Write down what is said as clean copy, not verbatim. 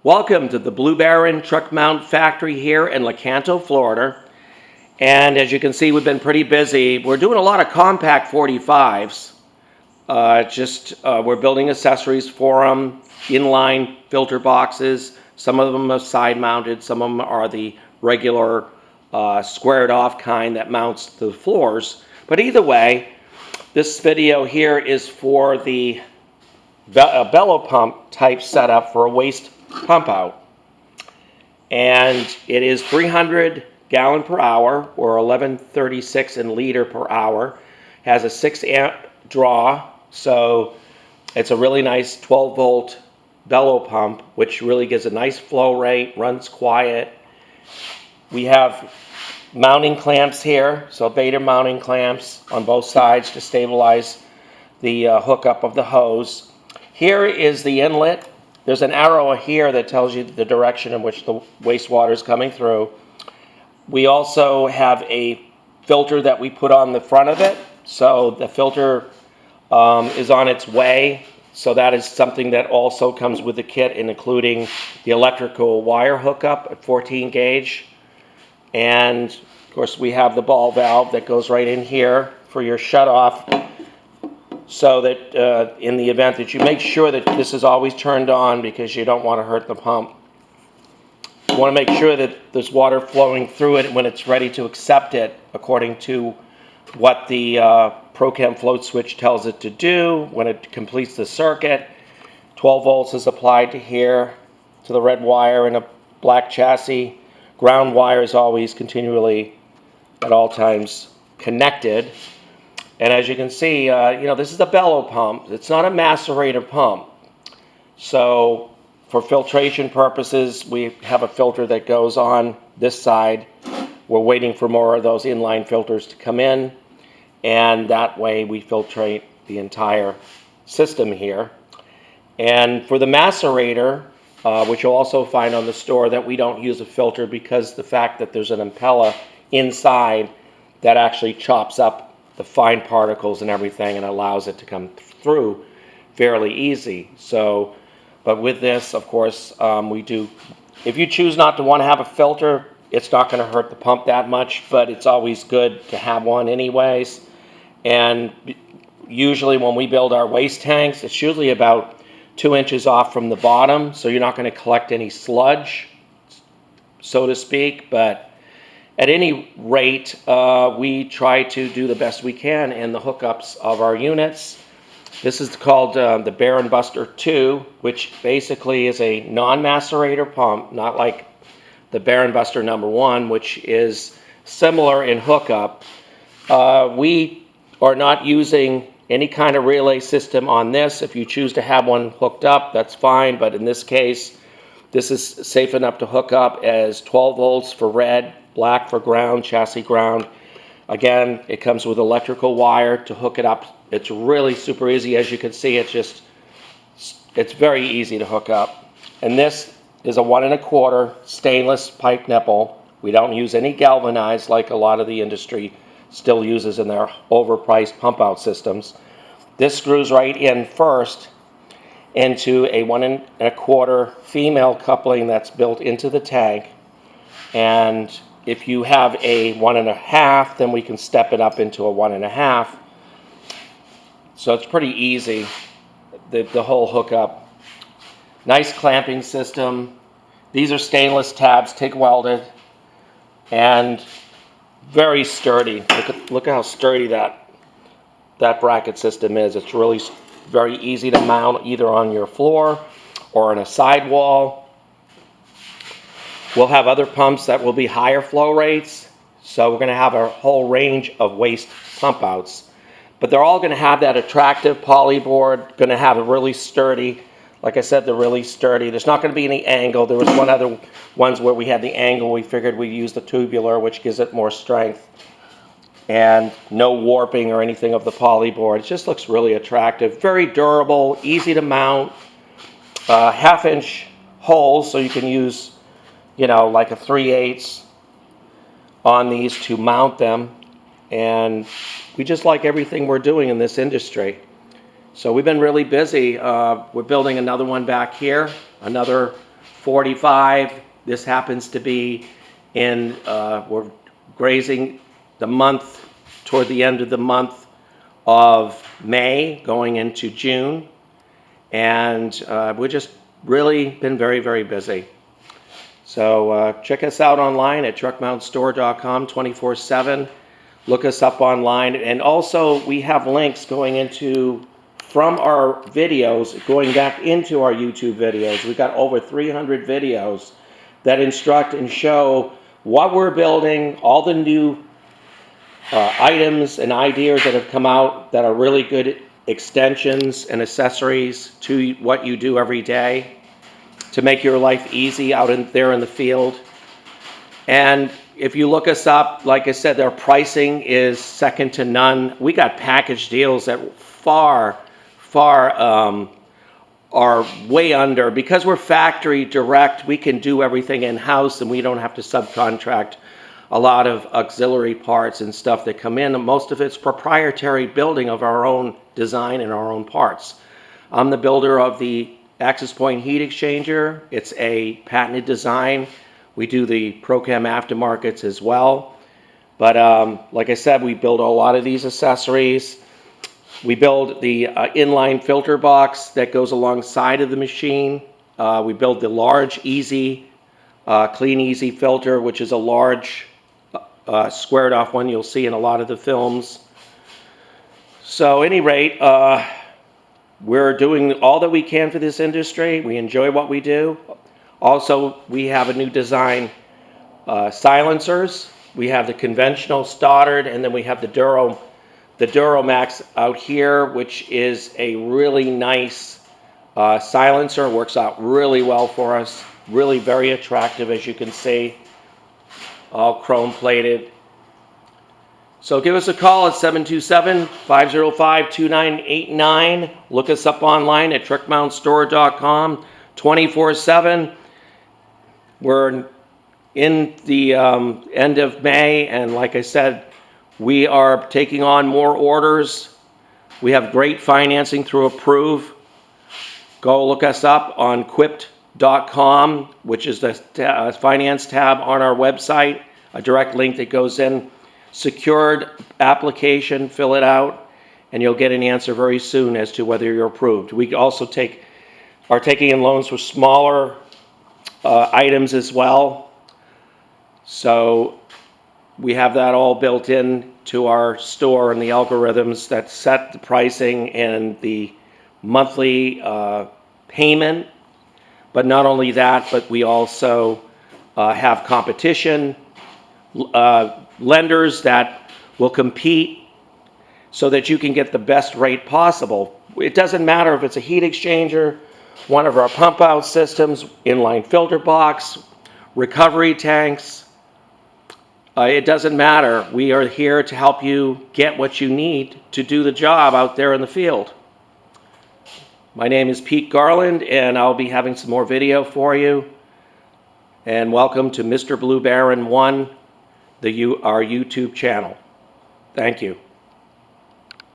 Welcome to the Blue Baron Truck Mount Factory here in Lecanto, Florida. And as you can see, we've been pretty busy. We're doing a lot of compact 45s. We're building accessories for them, inline filter boxes. Some of them are side mounted, some of them are the regular squared off kind that mounts to the floors. But either way, this video here is for the bellow pump type setup for a waste pump out. And it is 300 gallon per hour or 1136 in liter per hour. Has a 6 amp draw, so it's a really nice 12 volt bellow pump, which really gives a nice flow rate, runs quiet. We have mounting clamps here, so beta mounting clamps on both sides to stabilize the hookup of the hose. Here is the inlet. There's an arrow here that tells you the direction in which the wastewater is coming through. We also have a filter that we put on the front of it. So the filter is on its way. So that is something that also comes with the kit, including the electrical wire hookup at 14 gauge. And of course we have the ball valve that goes right in here for your shutoff. So that in the event that you make sure that this is always turned on, because you don't want to hurt the pump. You want to make sure that there's water flowing through it when it's ready to accept it according to what the Prochem float switch tells it to do when it completes the circuit. 12 volts is applied to here, to the red wire in a black chassis. Ground wire is always continually at all times connected. And as you can see, this is a bellow pump. It's not a macerator pump. So for filtration purposes, we have a filter that goes on this side. We're waiting for more of those inline filters to come in. And that way we filtrate the entire system here. And for the macerator, which you'll also find on the store, that we don't use a filter because the fact that there's an impeller inside that actually chops up the fine particles and everything and allows it to come through fairly easy. So, but with this, of course, we do, if you choose not to want to have a filter, it's not going to hurt the pump that much, but it's always good to have one anyways. And usually when we build our waste tanks, it's usually about 2 inches off from the bottom, so you're not going to collect any sludge, so to speak. But at any rate, we try to do the best we can in the hookups of our units. This is called the Baron Buster 2, which basically is a non-macerator pump, not like the Baron Buster number 1, which is similar in hookup. We are not using any kind of relay system on this. If you choose to have one hooked up, that's fine, but in this case, this is safe enough to hook up as 12 volts for red, black for ground, chassis ground. Again, it comes with electrical wire to hook it up. It's really super easy. As you can see, it's very easy to hook up. And this is a 1 1/4 stainless pipe nipple. We don't use any galvanized like a lot of the industry still uses in their overpriced pump out systems. This screws right in first into a 1 1/4 female coupling that's built into the tank. And if you have a 1 1/2, then we can step it up into a 1 1/2. So it's pretty easy, the whole hookup. Nice clamping system. These are stainless tabs, TIG welded, and very sturdy. Look at how sturdy that bracket system is. It's really very easy to mount either on your floor or on a sidewall. We'll have other pumps that will be higher flow rates, so we're going to have a whole range of waste pump outs. But they're all going to have that attractive poly board, going to have a really sturdy, like I said, they're really sturdy. There's not going to be any angle. There was one other ones where we had the angle. We figured we'd use the tubular, which gives it more strength. And no warping or anything of the poly board. It just looks really attractive. Very durable, easy to mount. 1/2 inch holes, so you can use like a 3/8 on these to mount them. And we just like everything we're doing in this industry. So we've been really busy. We're building another one back here, another 45. This happens to be in, we're grazing the month, toward the end of the month of May, going into June. And we've just really been very, very busy. So check us out online at truckmountstore.com 24/7. Look us up online. And also we have links going into, from our videos, going back into our YouTube videos. We've got over 300 videos that instruct and show what we're building, all the new items and ideas that have come out that are really good extensions and accessories to what you do every day to make your life easy out there in the field. And if you look us up, like I said, their pricing is second to none. We got package deals that far are way under. Because we're factory direct, we can do everything in-house and we don't have to subcontract a lot of auxiliary parts and stuff that come in. And most of it's proprietary building of our own design and our own parts. I'm the builder of the Access Point heat exchanger. It's a patented design. We do the Prochem aftermarkets as well. But like I said, we build a lot of these accessories. We build the inline filter box that goes alongside of the machine. We build the large, easy, clean, easy filter, which is a large, squared off one you'll see in a lot of the films. So at any rate, we're doing all that we can for this industry. We enjoy what we do. Also, we have a new design silencers. We have the conventional Stoddard, and then we have the Duramax out here, which is a really nice silencer. Works out really well for us. Really very attractive, as you can see. All chrome plated. So give us a call at 727-505-2989. Look us up online at truckmountstore.com 24/7. We're in the end of May, and like I said, we are taking on more orders. We have great financing through Approve. Go look us up on quipt.com, which is the finance tab on our website, a direct link that goes in. Secured application, fill it out, and you'll get an answer very soon as to whether you're approved. We also are taking in loans for smaller items as well. So we have that all built in to our store and the algorithms that set the pricing and the monthly payment. But not only that, but we also have competition lenders that will compete so that you can get the best rate possible. It doesn't matter if it's a heat exchanger, one of our pump out systems, inline filter box, recovery tanks. It doesn't matter. We are here to help you get what you need to do the job out there in the field. My name is Pete Garland, and I'll be having some more video for you. And welcome to Mr. Blue Baron 1, our YouTube channel. Thank you.